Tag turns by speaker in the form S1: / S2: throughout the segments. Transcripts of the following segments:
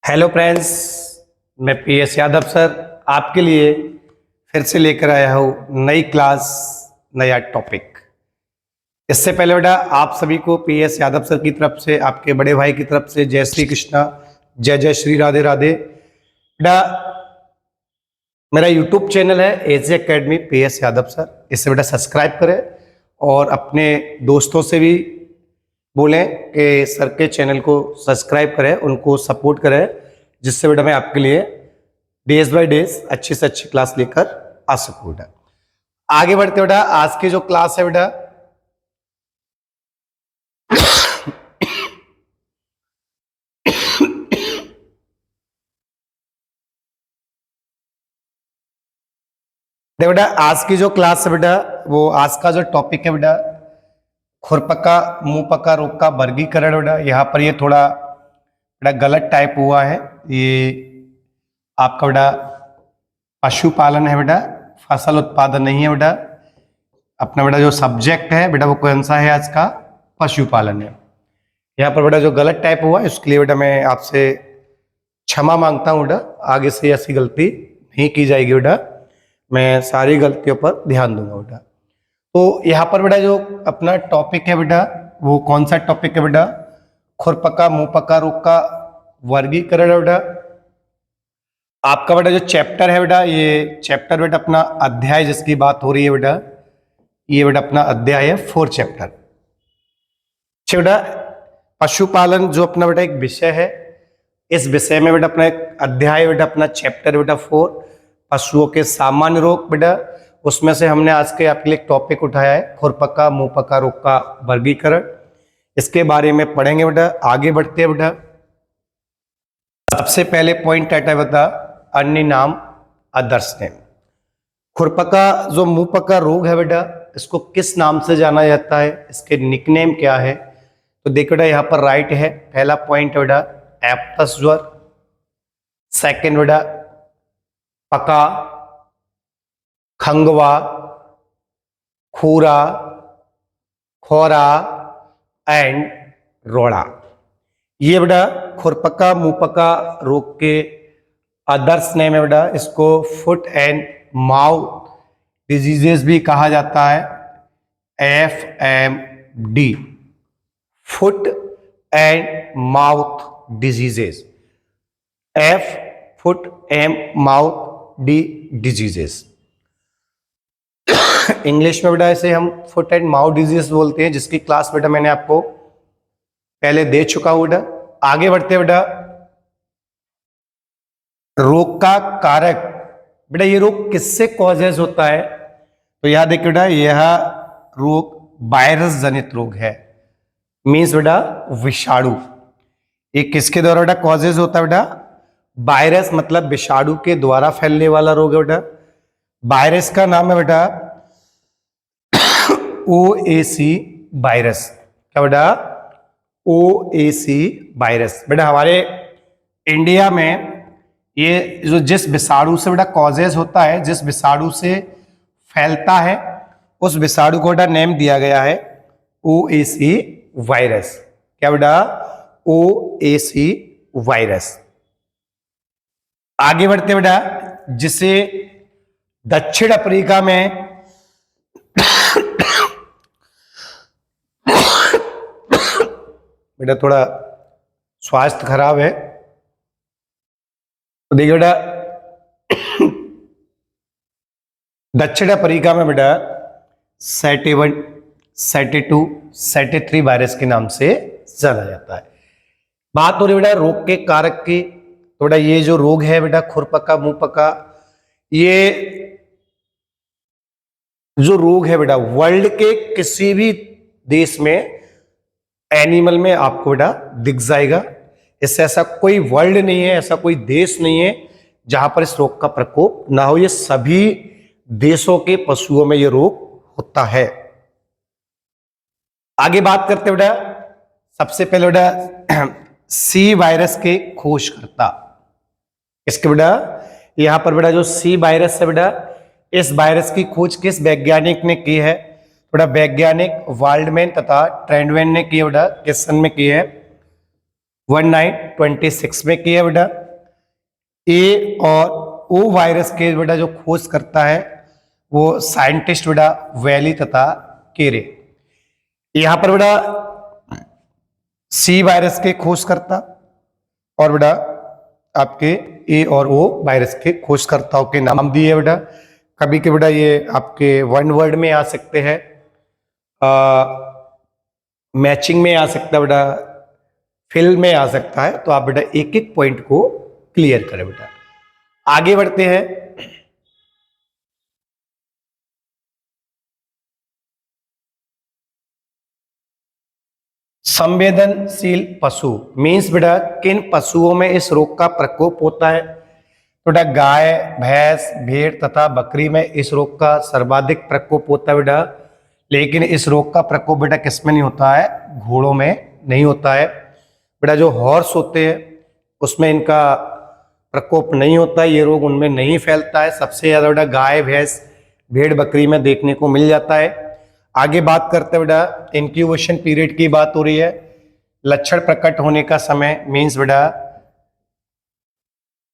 S1: Hello friends, मैं PS Yadav sir आपके लिए फिर से लेकर आया हूँ नई क्लास, नया टॉपिक। इससे पहले बेटा आप सभी को पीएस यादव सर की तरफ से, आपके बड़े भाई की तरफ से जय श्री कृष्णा, जय जय श्री राधे राधे। बेटा मेरा यूट्यूब चैनल है एजी एकेडमी पीएस यादव सर, इसे बेटा सब्सक्राइब करें और अपने दोस्तों से भी बोलें कि सर के चैनल को सब्सक्राइब करें, उनको सपोर्ट करें, जिससे बेटा मैं आपके लिए डेज बाय डेज अच्छी से अच्छी क्लास लेकर आ सकूं। बेटा आगे बढ़ते बेटा, आज की जो क्लास है बेटा बेटा आज की जो क्लास है बेटा, वो आज का जो टॉपिक है बेटा खुरपका मुंहपका रोग का वर्गीकरण। बेटा यहाँ पर ये थोड़ा बेटा गलत टाइप हुआ है, ये आपका बेटा पशुपालन है बेटा, फसल उत्पादन नहीं है बेटा। अपना बेटा जो सब्जेक्ट है बेटा वो कौन सा है आज का, पशुपालन है। यहाँ पर बेटा जो गलत टाइप हुआ है उसके लिए बेटा मैं आपसे क्षमा मांगता हूँ बेटा, आगे से ऐसी गलती नहीं की जाएगी बेटा, मैं सारी गलतियों पर ध्यान दूंगा बेटा। तो यहाँ पर बेटा जो अपना टॉपिक है बेटा वो कौन सा टॉपिक है बेटा, खुरपका मुंहपका रोग का वर्गीकरण है बेटा। आपका बेटा जो चैप्टर है बेटा, ये चैप्टर बेटा अपना अध्याय जिसकी बात हो रही है बेटा, ये बेटा अपना अध्याय है 4 चैप्टर। अच्छा बेटा, पशुपालन जो अपना बेटा एक विषय है, इस विषय में बेटा अपना एक अध्याय बेटा अपना चैप्टर बेटा 4 पशुओं के सामान्य रोग बेटा, उसमें से हमने आज के आपके लिए एक टॉपिक उठाया है खुरपका मुंहपका रोग का वर्गीकरण। इसके बारे में पढ़ेंगे बेटा। आगे बढ़ते हैं बेटा, सबसे पहले पॉइंट आता है बेटा अन्य नाम अदर्स नेम। खुरपका जो मुंहपका रोग है बेटा, इसको किस नाम से जाना जाता है, इसके निकनेम क्या है? तो देखो बेटा यहाँ पर राइट है, पहला पॉइंट है बेटा एप्टस ज्वर, सेकंड बेटा पका, खंगवा, खूरा, खोरा एंड रोड़ा। ये बेटा खुरपका मुंहपका रोग के अदर्स नेम है बेटा। इसको फुट एंड माउथ डिजीजेस भी कहा जाता है, FMD, foot and mouth diseases, foot and mouth diseases. English में बेटा इसे हम फुट एंड माउथ डिजीज बोलते हैं, जिसकी क्लास बेटा मैंने आपको पहले दे चुका हूं बेटा। आगे बढ़ते बेटा, रोग का कारक बेटा, ये रोग किससे कॉजेज होता है? तो यहां देखिए बेटा, यह रोग वायरस जनित रोग है, मीन्स बेटा विषाणु। ये किसके द्वारा बेटा कॉजेज होता है बेटा? वायरस मतलब विषाणु के द्वारा फैलने वाला रोग है बेटा। वायरस का नाम है बेटा OAC वायरस। क्या बेटा? OAC virus. बेटा हमारे इंडिया में ये जो जिस विषाणु से बेटा कॉजेज होता है, जिस विषाणु से फैलता है, उस विषाणु को बेटा नेम दिया गया है OAC वायरस। क्या बेटा? OAC virus. आगे बढ़ते बेटा, जिसे दक्षिण अफ्रीका में बेटा थोड़ा स्वास्थ्य खराब है तो देखिए बेटा दक्षिण अफ्रीका में बेटा SAT1, SAT2, SAT3 वायरस के नाम से जाना जाता है। बात हो रही बेटा रोग के कारक की, तो बेटा ये जो रोग है बेटा खुरपका मुंहपका, ये जो रोग है बेटा वर्ल्ड के किसी भी देश में एनिमल में आपको बेटा दिख जाएगा। इससे ऐसा कोई वर्ल्ड नहीं है, ऐसा कोई देश नहीं है जहां पर इस रोग का प्रकोप ना हो। ये सभी देशों के पशुओं में ये रोग होता है। आगे बात करते बेटा, सबसे पहले बेटा सी वायरस के खोजकर्ता। इसके बेटा यहां पर बेटा जो सी वायरस है बेटा, इस वायरस की खोज किस वैज्ञानिक ने की है? बेटा वैज्ञानिक वाल्डमैन तथा ट्रेंडमैन ने की है बेटा। किस सन में की है? 1926 में किया बेटा। ए और ओ वायरस के बेटा जो खोज करता है वो साइंटिस्ट बेटा वैली तथा केरे। यहां पर बेटा सी वायरस के खोज करता और बेटा आपके ए और ओ वायरस के खोजकर्ताओं के नाम दिए बेटा। कभी के बेटा ये आपके वन वर्ड में आ सकते हैं, मैचिंग में आ सकता है बेटा, फिल में आ सकता है। तो आप बेटा एक एक पॉइंट को क्लियर करें बेटा। आगे बढ़ते हैं। संवेदनशील पशु मीन्स बेटा किन पशुओं में इस रोग का प्रकोप होता है। तो बेटा गाय, भैंस, भेड़ तथा बकरी में इस रोग का सर्वाधिक प्रकोप होता है बेटा। लेकिन इस रोग का प्रकोप बेटा किसमें नहीं होता है, घोड़ों में नहीं होता है बेटा। जो हॉर्स होते हैं उसमें इनका प्रकोप नहीं होता है, ये रोग उनमें नहीं फैलता है। सबसे ज्यादा बेटा गाय, भैंस, भेड़, बकरी में देखने को मिल जाता है। आगे बात करते हैं बेटा इंक्यूबेशन पीरियड की बात हो रही है। लक्षण प्रकट होने का समय मीन्स बेटा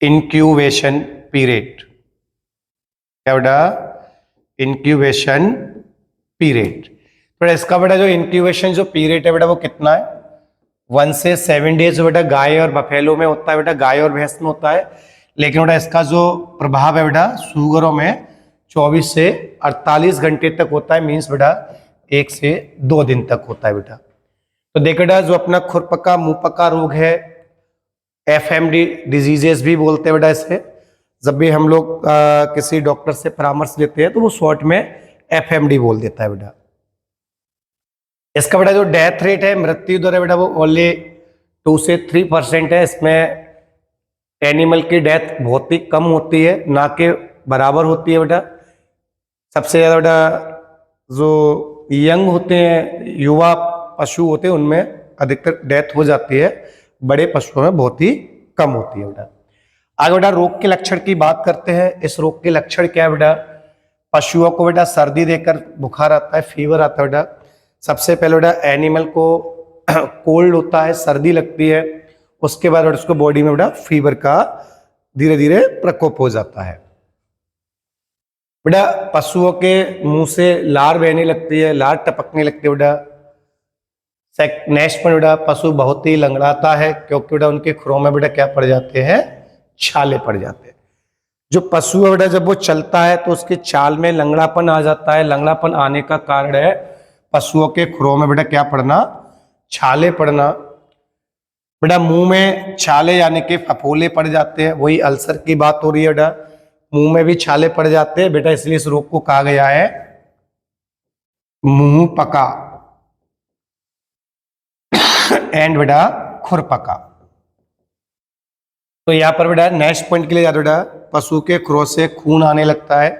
S1: इंक्यूबेशन पीरियड। क्या बेटा, इंक्यूबेशन पीरियड। बेटा इसका बेटा जो इंक्यूबेशन जो पीरियड है बेटा वो कितना है, 1 से 7 डेज बेटा गाय और बफेलो में होता है बेटा, गाय और भैंस में होता है। लेकिन बेटा इसका जो प्रभाव है बेटा सुगरों में 24 से 48 घंटे तक होता है, मीन्स बेटा 1 से 2 दिन तक होता है बेटा। तो देखो बेटा जो अपना खुरपका मुंहपका रोग है, एफएमडी डिजीजेस भी बोलते हैं बेटा इसे। जब भी हम लोग किसी डॉक्टर से परामर्श लेते हैं तो वो शॉर्ट में एफएमडी बोल देता है बेटा। इसका बेटा जो डेथ रेट है, मृत्यु दर है बेटा, वो ओनली 2 से 3% है। इसमें एनिमल की डेथ बहुत ही कम होती है, ना के बराबर होती है बेटा। सबसे ज्यादा बेटा जो यंग होते हैं, युवा पशु होते हैं, उनमें अधिकतर डेथ हो जाती है, बड़े पशुओं में बहुत ही कम होती है बेटा। आगे बेटा रोग के लक्षण की बात करते हैं। इस रोग के लक्षण क्या है बेटा, पशुओं को बेटा सर्दी देकर बुखार आता है, फीवर आता है बेटा। सबसे पहले बेटा एनिमल को कोल्ड होता है, सर्दी लगती है, उसके बाद बेटा उसको बॉडी में बेटा फीवर का धीरे धीरे प्रकोप हो जाता है। बेटा पशुओं के मुंह से लार बहने लगती है, लार टपकने लगती है बेटा। नेक्स्ट में बेटा पशु बहुत ही लंगड़ाता है, क्योंकि बेटा उनके खुरों में बेटा क्या पड़ जाते हैं, छाले पड़ जाते हैं। जो पशु है बेटा जब वो चलता है तो उसके चाल में लंगड़ापन आ जाता है। लंगड़ापन आने का कारण है पशुओं के खुरों में बेटा क्या पड़ना, छाले पड़ना। बेटा मुंह में छाले यानी कि फफोले पड़ जाते हैं, वही अल्सर की बात हो रही है बेटा। मुंह में भी छाले पड़ जाते हैं बेटा, इसलिए इस रोग को कहा गया है मुंह पका एंड बेटा खुरपका। तो यहां पर बेटा नेक्स्ट पॉइंट के लिए जाते बेटा, पशु के खुरों से खून आने लगता है।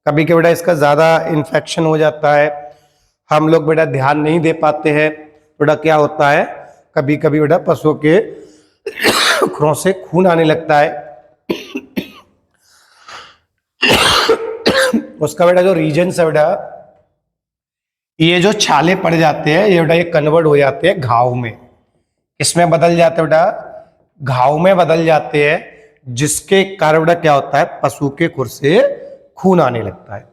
S1: कभी के बेटा इसका ज्यादा इन्फेक्शन हो जाता है, हम लोग बेटा ध्यान नहीं दे पाते हैं। बेटा क्या होता है, कभी कभी बेटा पशुओं के खुरों से खून आने लगता है। उसका बेटा जो रीजन है बेटा, ये जो छाले पड़ जाते हैं ये बेटा ये कन्वर्ट हो जाते हैं घाव में। इसमें बदल जाते हैं बेटा, घाव में बदल जाते हैं, जिसके कारण बेटा क्या होता है, पशु के खुर से खून आने लगता है।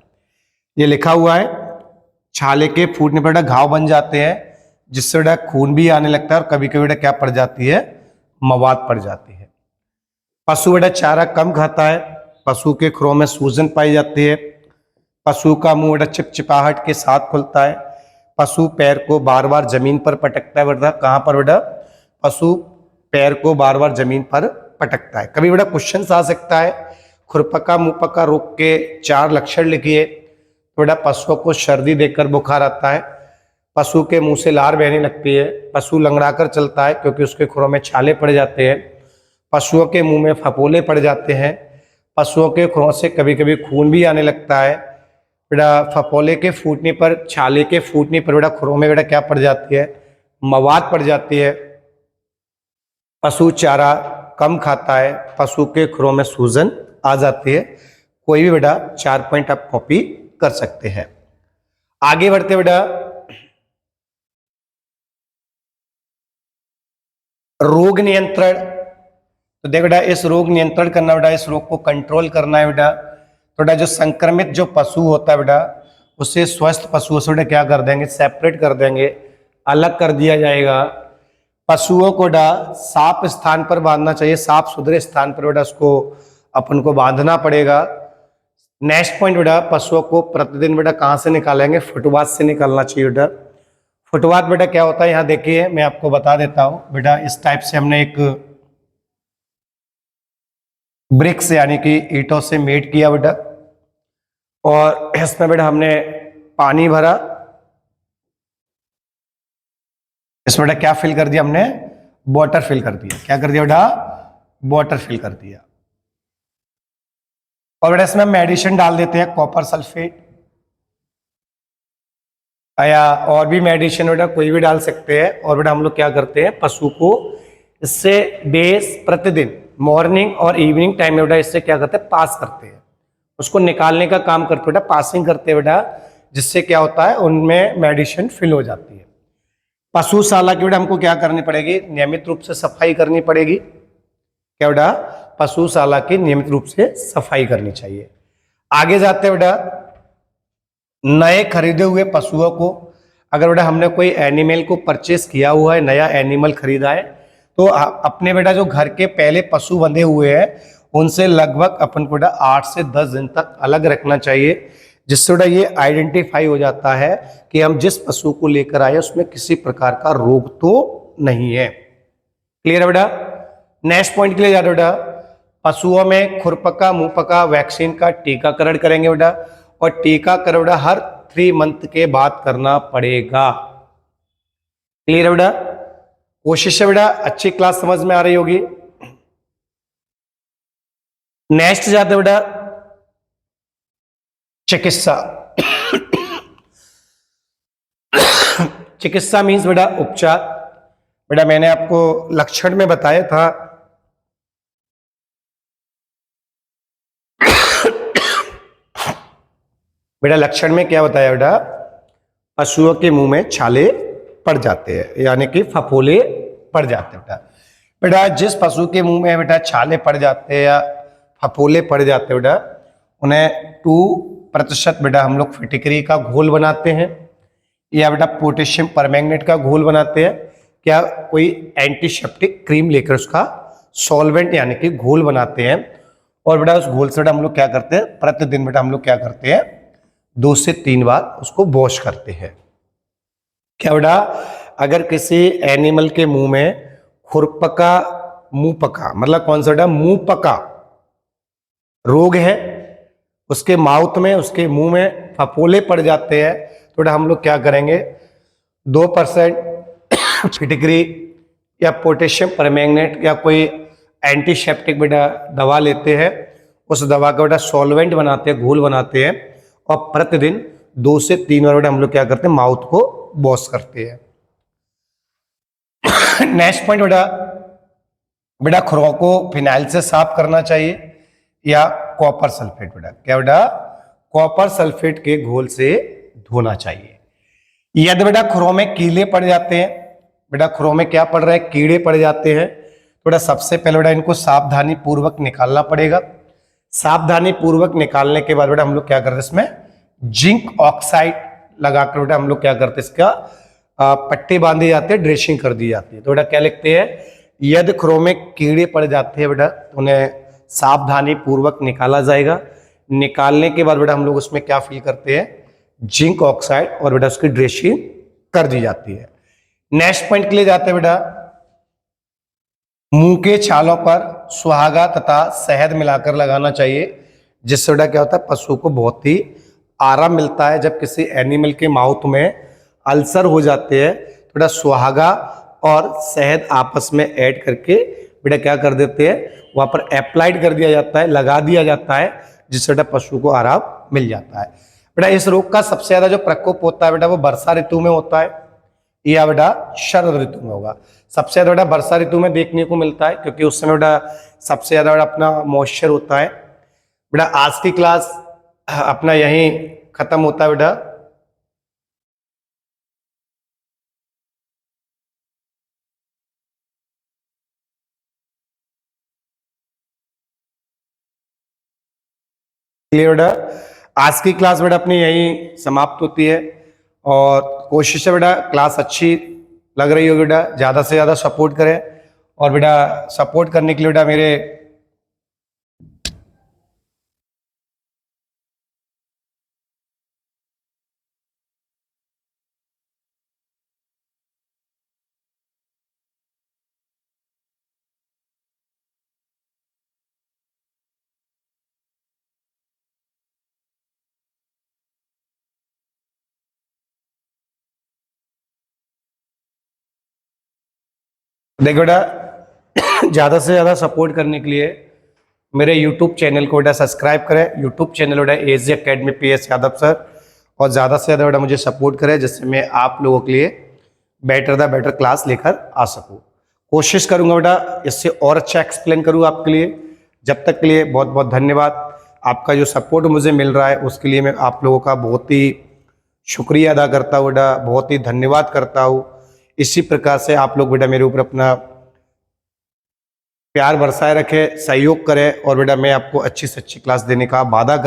S1: ये लिखा हुआ है, छाले के फूटने पर बेटा घाव बन जाते हैं, जिससे बेटा खून भी आने लगता है, और कभी कभी बेटा क्या पड़ जाती है, मवाद पड़ जाती है। पशु बेटा चारा कम खाता है, पशु के खुरों में सूजन पाई जाती है, पशु का मुंह बेटा चिपचिपाहट के साथ खुलता है, पशु पैर को बार बार जमीन पर पटकता है बेटा। कहां पर बेटा, पशु पैर को बार बार जमीन पर पटकता है। कभी बेटा क्वेश्चन आ सकता है, खुरपका मुंहपका रोग के 4 लक्षण लिखिए। तो बेटा पशुओं को सर्दी देकर बुखार आता है, पशु के मुंह से लार बहने लगती है, पशु लंगड़ाकर चलता है क्योंकि उसके खुरों में छाले पड़ जाते हैं, पशुओं के मुंह में फफोले पड़ जाते हैं, पशुओं के खुरों से कभी कभी खून भी आने लगता है। बेटा फफोले के फूटने पर, छाले के फूटने पर बेटा खुरों में बेटा क्या पड़ जाती है, मवाद पड़ जाती है। पशु चारा कम खाता है, पशु के खुरों में सूजन आ जाती है। कोई भी बेटा 4 पॉइंट आप कॉपी कर सकते हैं। आगे बढ़ते बेटा, रोग नियंत्रण, तो देख बेटा इस रोग नियंत्रण करना बेटा, इस रोग को कंट्रोल करना है बेटा। तो बेटा जो संक्रमित जो पशु होता है बेटा, उससे स्वस्थ पशुओं से बेटा क्या कर देंगे, सेपरेट कर देंगे, अलग कर दिया जाएगा। पशुओं को बेटा साफ स्थान पर बांधना चाहिए, साफ सुथरे स्थान पर बेटा उसको अपन को बांधना पड़ेगा। नेक्स्ट पॉइंट बेटा, पशुओं को प्रतिदिन बेटा कहाँ से निकालेंगे, फुटपाथ से निकालना चाहिए बेटा। फुटपाथ बेटा क्या होता है, यहाँ देखिए मैं आपको बता देता हूँ बेटा। इस टाइप से हमने एक ब्रिक्स यानी कि ईंटों से मेड किया बेटा, और इसमें बेटा हमने पानी भरा। इसमें बेटा क्या फिल कर दिया हमने, वाटर फिल कर दिया। क्या कर दिया बेटा, वाटर फिल कर दिया। और बेटा इसमें मेडिसिन डाल देते हैं, कॉपर सल्फेट या और भी मेडिसिन बेटा कोई भी डाल सकते हैं। और बेटा हम लोग क्या करते हैं, पशु को इससे डेज प्रतिदिन मॉर्निंग और इवनिंग टाइम में बेटा इससे क्या करते हैं, पास करते हैं, उसको निकालने का काम करते बेटा, पासिंग करते हैं बेटा, जिससे क्या होता है उनमें मेडिसिन फिल हो जाती है। पशुशाला की बेटा हमको क्या करनी पड़ेगी, नियमित रूप से सफाई करनी पड़ेगी। क्या बेटा, पशुशाला की नियमित रूप से सफाई करनी चाहिए। आगे जाते बेटा, नए खरीदे हुए पशुओं को, अगर बेटा हमने कोई एनिमल को परचेस किया हुआ है, नया एनिमल खरीदा है, तो अपने बेटा जो घर के पहले पशु बंधे हुए हैं उनसे लगभग अपन को बेटा 8 से 10 दिन तक अलग रखना चाहिए, जिससे बेटा ये आइडेंटिफाई हो जाता है कि हम जिस पशु को लेकर आए उसमें किसी प्रकार का रोग तो नहीं है। क्लियर है बेटा। नेक्स्ट पॉइंट के लिए जा रहे बेटा, पशुओं में खुरपका मुंहपका वैक्सीन का टीकाकरण करेंगे बेटा, और टीकाकरण बेटा हर 3 मंथ के बाद करना पड़ेगा। क्लियर है बेटा। कोशिश है बेटा अच्छी क्लास समझ में आ रही होगी। नेक्स्ट जाते बेटा, चिकित्सा। चिकित्सा मीन्स बेटा उपचार। बेटा मैंने आपको लक्षण में बताया था, बेटा लक्षण में क्या बताया बेटा, पशुओं के मुंह में छाले पड़ जाते हैं, यानी कि फफोले पड़ जाते हैं बेटा। बेटा जिस पशु के मुंह में बेटा छाले पड़ जाते हैं या फफोले पड़ जाते हैं बेटा, उन्हें 2% बेटा हम लोग फिटकरी का घोल बनाते हैं, या बेटा पोटेशियम परमैंगनेट का घोल बनाते हैं, क्या कोई एंटीसेप्टिक क्रीम लेकर उसका सॉल्वेंट यानी कि घोल बनाते हैं। और बेटा उस घोल से बेटा हम लोग क्या करते हैं, प्रतिदिन बेटा हम लोग क्या करते हैं, 2 से 3 बार उसको वॉश करते हैं। क्या बेटा, अगर किसी एनिमल के मुंह में खुरपका मुंहपका, मतलब कौन सा बेटा, मुंहपका रोग है, उसके माउथ में उसके मुंह में फफोले पड़ जाते हैं, तो बेटा हम लोग क्या करेंगे, 2% फिटकरी या पोटेशियम परमैंगनेट या कोई एंटीसेप्टिक बेटा दवा लेते हैं, उस दवा का बेटा सॉल्वेंट बनाते हैं, घोल बनाते हैं, और प्रतिदिन 2 से 3 बार बेटा हम लोग क्या करते हैं, माउथ को वॉश करते हैं। नेक्स्ट पॉइंट बेटा, बेटा खुरों को फिनाइल से साफ करना चाहिए या कॉपर सल्फेट। बेटा क्या बेटा, कॉपर सल्फेट के घोल से धोना चाहिए। यदि बेटा खुरों में कीड़े पड़ जाते हैं, बेटा खुरों में क्या पड़ रहा है, कीड़े पड़ जाते हैं, तो बेटा सबसे पहले बेटा इनको सावधानी पूर्वक निकालना पड़ेगा। सावधानी पूर्वक निकालने के बाद बेटा हम लोग क्या करते हैं, इसमें जिंक ऑक्साइड लगाकर बेटा हम लोग क्या करते हैं, इसका पट्टी बांधी जाती है, ड्रेसिंग कर दी जाती है। तो बेटा क्या लिखते हैं, यदि खुरों में कीड़े पड़ जाते हैं बेटा, उन्हें सावधानी पूर्वक निकाला जाएगा। निकालने के बाद बेटा हम लोग उसमें क्या फिल करते हैं, जिंक ऑक्साइड, और बेटा उसकी ड्रेसिंग कर दी जाती है। नेक्स्ट पॉइंट के लिए जाते हैं बेटा, मुंह के छालों पर सुहागा तथा शहद मिलाकर लगाना चाहिए, जिससे बेटा क्या होता है, पशु को बहुत ही आराम मिलता है। जब किसी एनिमल के माउथ में अल्सर हो जाते हैं तो बेटा सुहागा और शहद आपस में ऐड करके बेटा क्या कर देते हैं, वहां पर अप्लाइड कर दिया जाता है, लगा दिया जाता है, जिससे बेटा पशु को आराम मिल जाता है। बेटा इस रोग का सबसे ज्यादा जो प्रकोप होता है बेटा वो वर्षा ऋतु में होता है या बेटा शरद ऋतु में होगा। सबसे ज्यादा बेटा वर्षा ऋतु में देखने को मिलता है, क्योंकि उस समय बेटा सबसे ज्यादा बेटा अपना मॉइस्चर होता है। बेटा आज की क्लास अपना यहीं खत्म होता है बेटा। क्लियर बेटा। आज की क्लास बेटा अपनी यहीं समाप्त होती है और कोशिश है बेटा क्लास अच्छी लग रही हो बेटा, ज़्यादा से ज़्यादा सपोर्ट करें। और बेटा सपोर्ट करने के लिए बेटा मेरे देखो बेटा ज़्यादा से ज़्यादा सपोर्ट करने के लिए मेरे YouTube चैनल को बेटा सब्सक्राइब करें। YouTube चैनल बेटा एजी अकेडमी PS यादव सर, और ज़्यादा से ज़्यादा बेटा मुझे सपोर्ट करें जिससे मैं आप लोगों के लिए बेटर क्लास लेकर आ सकूँ। कोशिश करूँगा बेटा इससे और अच्छा एक्सप्लेन करूँ आपके लिए। जब तक के लिए बहुत बहुत धन्यवाद। आपका जो सपोर्ट मुझे मिल रहा है उसके लिए मैं आप लोगों का बहुत ही शुक्रिया अदा करता हूँ बेटा, बहुत ही धन्यवाद करता हूँ। इसी प्रकार से आप लोग बेटा मेरे ऊपर अपना प्यार बरसाए रखें, सहयोग करें और बेटा मैं आपको अच्छी से अच्छी क्लास देने का वादा कर